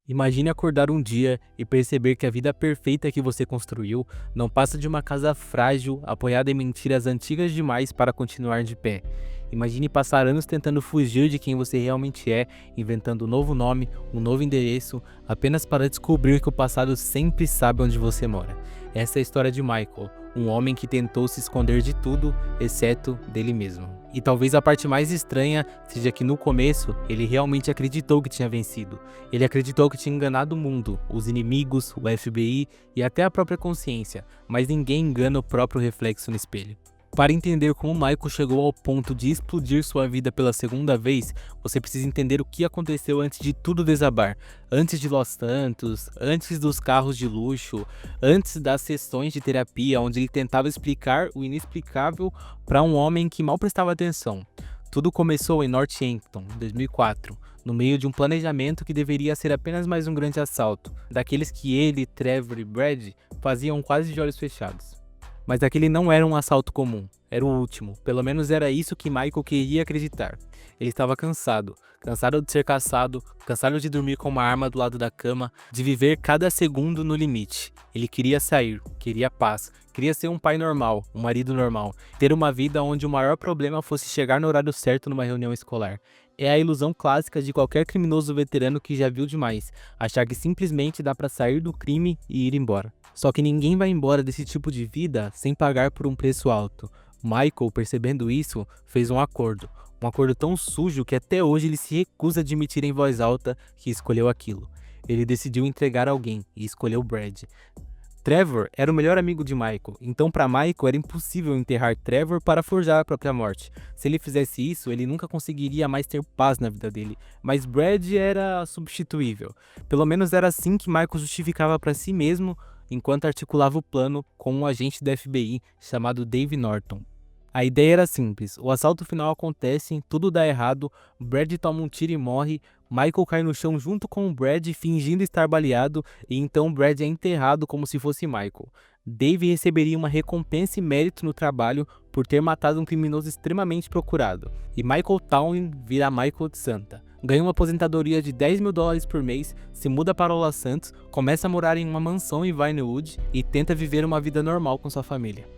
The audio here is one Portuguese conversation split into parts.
Imagine acordar um dia e perceber que a vida perfeita que você construiu não passa de uma casa frágil, apoiada em mentiras antigas demais para continuar de pé. Imagine passar anos tentando fugir de quem você realmente é, inventando um novo nome, um novo endereço, apenas para descobrir que o passado sempre sabe onde você mora. Essa é a história de Michael, um homem que tentou se esconder de tudo, exceto dele mesmo. E talvez a parte mais estranha seja que no começo ele realmente acreditou que tinha vencido. Ele acreditou que tinha enganado o mundo, os inimigos, o FBI e até a própria consciência, mas ninguém engana o próprio reflexo no espelho. Para entender como Michael chegou ao ponto de explodir sua vida pela segunda vez, você precisa entender o que aconteceu antes de tudo desabar. Antes de Los Santos, antes dos carros de luxo, antes das sessões de terapia onde ele tentava explicar o inexplicável para um homem que mal prestava atenção. Tudo começou em Northampton, em 2004, no meio de um planejamento que deveria ser apenas mais um grande assalto, daqueles que ele, Trevor e Brad faziam quase de olhos fechados. Mas aquele não era um assalto comum, era o último. Pelo menos era isso que Michael queria acreditar. Ele estava cansado, cansado de ser caçado, cansado de dormir com uma arma do lado da cama, de viver cada segundo no limite. Ele queria sair, queria paz, queria ser um pai normal, um marido normal, ter uma vida onde o maior problema fosse chegar no horário certo numa reunião escolar. É a ilusão clássica de qualquer criminoso veterano que já viu demais, achar que simplesmente dá pra sair do crime e ir embora. Só que ninguém vai embora desse tipo de vida sem pagar por um preço alto. Michael, percebendo isso, fez um acordo tão sujo que até hoje ele se recusa a admitir em voz alta que escolheu aquilo. Ele decidiu entregar alguém e escolheu Brad. Trevor era o melhor amigo de Michael, então para Michael era impossível enterrar Trevor para forjar a própria morte. Se ele fizesse isso, ele nunca conseguiria mais ter paz na vida dele, mas Brad era substituível. Pelo menos era assim que Michael justificava para si mesmo enquanto articulava o plano com um agente do FBI chamado Dave Norton. A ideia era simples, o assalto final acontece, tudo dá errado, Brad toma um tiro e morre, Michael cai no chão junto com o Brad fingindo estar baleado e então Brad é enterrado como se fosse Michael. Dave receberia uma recompensa e mérito no trabalho por ter matado um criminoso extremamente procurado, e Michael Townley vira Michael de Santa. Ganha uma aposentadoria de $10.000 por mês, se muda para Los Santos, começa a morar em uma mansão em Vinewood e tenta viver uma vida normal com sua família.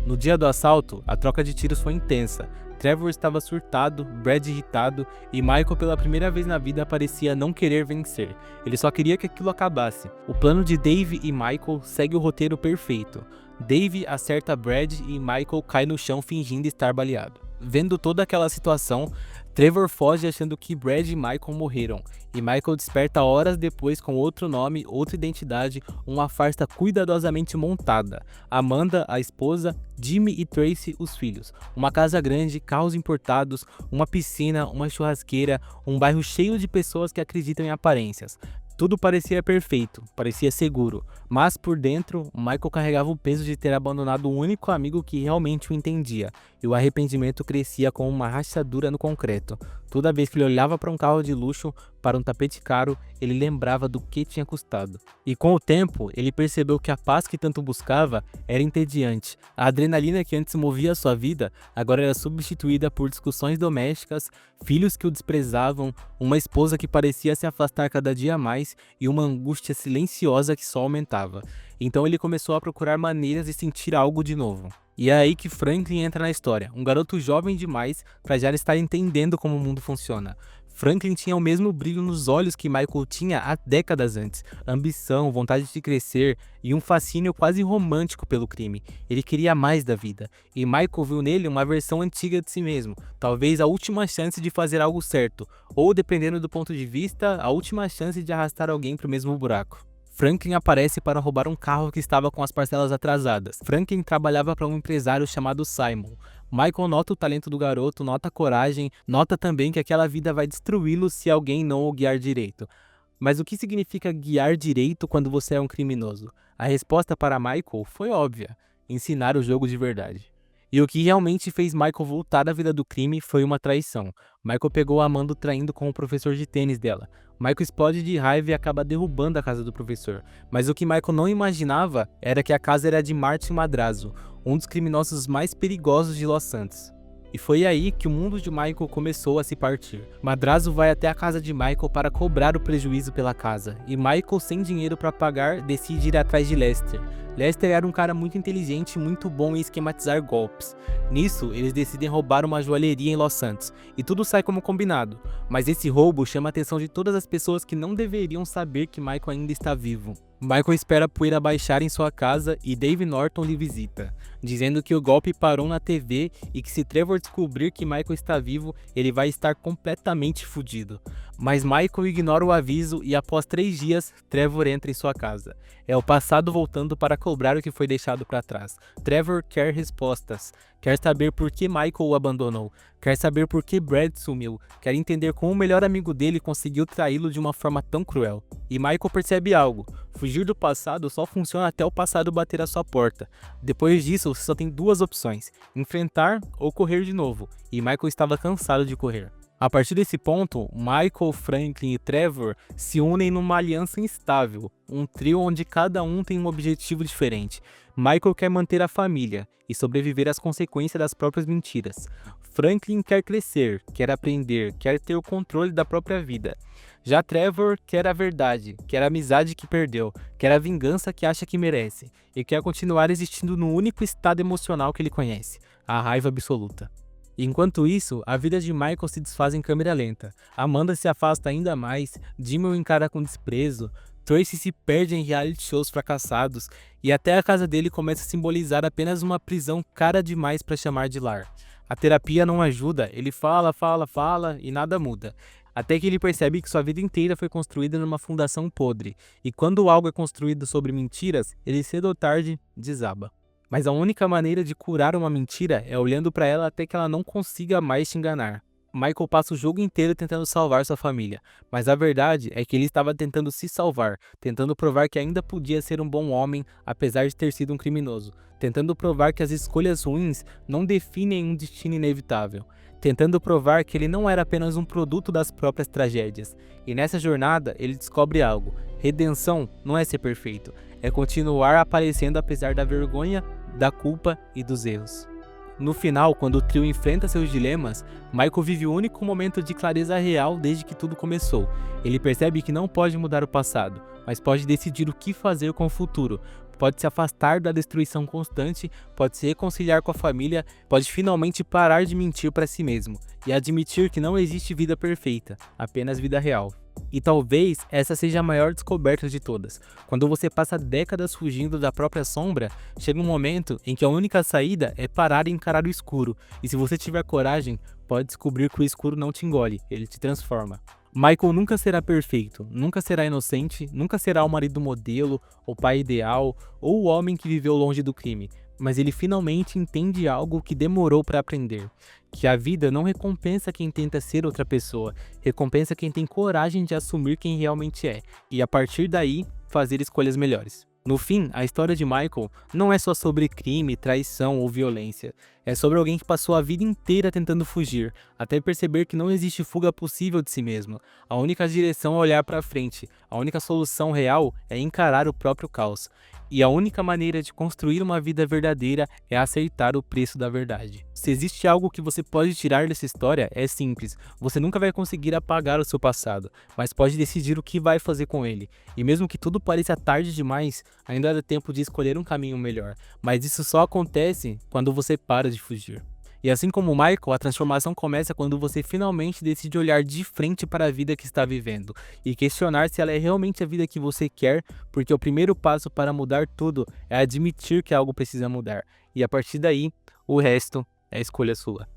No dia do assalto, a troca de tiros foi intensa. Trevor estava surtado, Brad irritado e Michael pela primeira vez na vida parecia não querer vencer. Ele só queria que aquilo acabasse. O plano de Dave e Michael segue o roteiro perfeito. Dave acerta Brad e Michael cai no chão fingindo estar baleado. Vendo toda aquela situação, Trevor foge achando que Brad e Michael morreram, e Michael desperta horas depois com outro nome, outra identidade, uma farsa cuidadosamente montada. Amanda, a esposa, Jimmy e Tracy, os filhos. Uma casa grande, carros importados, uma piscina, uma churrasqueira, um bairro cheio de pessoas que acreditam em aparências. Tudo parecia perfeito, parecia seguro, mas por dentro, Michael carregava o peso de ter abandonado o único amigo que realmente o entendia, e o arrependimento crescia como uma rachadura no concreto. Toda vez que ele olhava para um carro de luxo, para um tapete caro, ele lembrava do que tinha custado. E com o tempo, ele percebeu que a paz que tanto buscava era entediante. A adrenalina que antes movia sua vida, agora era substituída por discussões domésticas, filhos que o desprezavam, uma esposa que parecia se afastar cada dia mais e uma angústia silenciosa que só aumentava. Então ele começou a procurar maneiras de sentir algo de novo. E é aí que Franklin entra na história, um garoto jovem demais para já estar entendendo como o mundo funciona. Franklin tinha o mesmo brilho nos olhos que Michael tinha há décadas antes, ambição, vontade de crescer e um fascínio quase romântico pelo crime. Ele queria mais da vida, e Michael viu nele uma versão antiga de si mesmo, talvez a última chance de fazer algo certo, ou dependendo do ponto de vista, a última chance de arrastar alguém para o mesmo buraco. Franklin aparece para roubar um carro que estava com as parcelas atrasadas. Franklin trabalhava para um empresário chamado Simon. Michael nota o talento do garoto, nota a coragem, nota também que aquela vida vai destruí-lo se alguém não o guiar direito. Mas o que significa guiar direito quando você é um criminoso? A resposta para Michael foi óbvia: ensinar o jogo de verdade. E o que realmente fez Michael voltar à vida do crime foi uma traição. Michael pegou a Amanda traindo com o professor de tênis dela. Michael explode de raiva e acaba derrubando a casa do professor. Mas o que Michael não imaginava era que a casa era de Martin Madrazo, um dos criminosos mais perigosos de Los Santos. E foi aí que o mundo de Michael começou a se partir. Madrazo vai até a casa de Michael para cobrar o prejuízo pela casa, e Michael, sem dinheiro para pagar, decide ir atrás de Lester. Lester era um cara muito inteligente e muito bom em esquematizar golpes. Nisso, eles decidem roubar uma joalheria em Los Santos, e tudo sai como combinado. Mas esse roubo chama a atenção de todas as pessoas que não deveriam saber que Michael ainda está vivo. Michael espera a poeira baixar em sua casa e Dave Norton lhe visita, dizendo que o golpe parou na TV e que se Trevor descobrir que Michael está vivo, ele vai estar completamente fudido. Mas Michael ignora o aviso e após 3 dias, Trevor entra em sua casa. É o passado voltando para cobrar o que foi deixado para trás. Trevor quer respostas, quer saber por que Michael o abandonou, quer saber por que Brad sumiu, quer entender como o melhor amigo dele conseguiu traí-lo de uma forma tão cruel. E Michael percebe algo: fugir do passado só funciona até o passado bater a sua porta. Depois disso, você só tem 2 opções: enfrentar ou correr de novo, e Michael estava cansado de correr. A partir desse ponto, Michael, Franklin e Trevor se unem numa aliança instável, um trio onde cada um tem um objetivo diferente. Michael quer manter a família e sobreviver às consequências das próprias mentiras. Franklin quer crescer, quer aprender, quer ter o controle da própria vida. Já Trevor quer a verdade, quer a amizade que perdeu, quer a vingança que acha que merece, e quer continuar existindo no único estado emocional que ele conhece, a raiva absoluta. Enquanto isso, a vida de Michael se desfaz em câmera lenta. Amanda se afasta ainda mais, Jimmy o encara com desprezo, Tracy se perde em reality shows fracassados e até a casa dele começa a simbolizar apenas uma prisão cara demais para chamar de lar. A terapia não ajuda, ele fala e nada muda. Até que ele percebe que sua vida inteira foi construída numa fundação podre, e quando algo é construído sobre mentiras, ele cedo ou tarde desaba. Mas a única maneira de curar uma mentira é olhando para ela até que ela não consiga mais te enganar. Michael passa o jogo inteiro tentando salvar sua família, mas a verdade é que ele estava tentando se salvar, tentando provar que ainda podia ser um bom homem apesar de ter sido um criminoso, tentando provar que as escolhas ruins não definem um destino inevitável, tentando provar que ele não era apenas um produto das próprias tragédias. E nessa jornada ele descobre algo: redenção não é ser perfeito, é continuar aparecendo apesar da vergonha, da culpa e dos erros. No final, quando o trio enfrenta seus dilemas, Michael vive o único momento de clareza real desde que tudo começou. Ele percebe que não pode mudar o passado, mas pode decidir o que fazer com o futuro. Pode se afastar da destruição constante, pode se reconciliar com a família, pode finalmente parar de mentir para si mesmo e admitir que não existe vida perfeita, apenas vida real. E talvez essa seja a maior descoberta de todas. Quando você passa décadas fugindo da própria sombra, chega um momento em que a única saída é parar e encarar o escuro. E se você tiver coragem, pode descobrir que o escuro não te engole, ele te transforma. Michael nunca será perfeito, nunca será inocente, nunca será o marido modelo, o pai ideal ou o homem que viveu longe do crime. Mas ele finalmente entende algo que demorou para aprender: que a vida não recompensa quem tenta ser outra pessoa, recompensa quem tem coragem de assumir quem realmente é, e a partir daí, fazer escolhas melhores. No fim, a história de Michael não é só sobre crime, traição ou violência. É sobre alguém que passou a vida inteira tentando fugir, até perceber que não existe fuga possível de si mesmo. A única direção é olhar para frente, a única solução real é encarar o próprio caos. E a única maneira de construir uma vida verdadeira é aceitar o preço da verdade. Se existe algo que você pode tirar dessa história, é simples: você nunca vai conseguir apagar o seu passado, mas pode decidir o que vai fazer com ele. E mesmo que tudo pareça tarde demais, ainda dá tempo de escolher um caminho melhor. Mas isso só acontece quando você para de fugir. E assim como Michael, a transformação começa quando você finalmente decide olhar de frente para a vida que está vivendo e questionar se ela é realmente a vida que você quer, porque o primeiro passo para mudar tudo é admitir que algo precisa mudar. E a partir daí, o resto é escolha sua.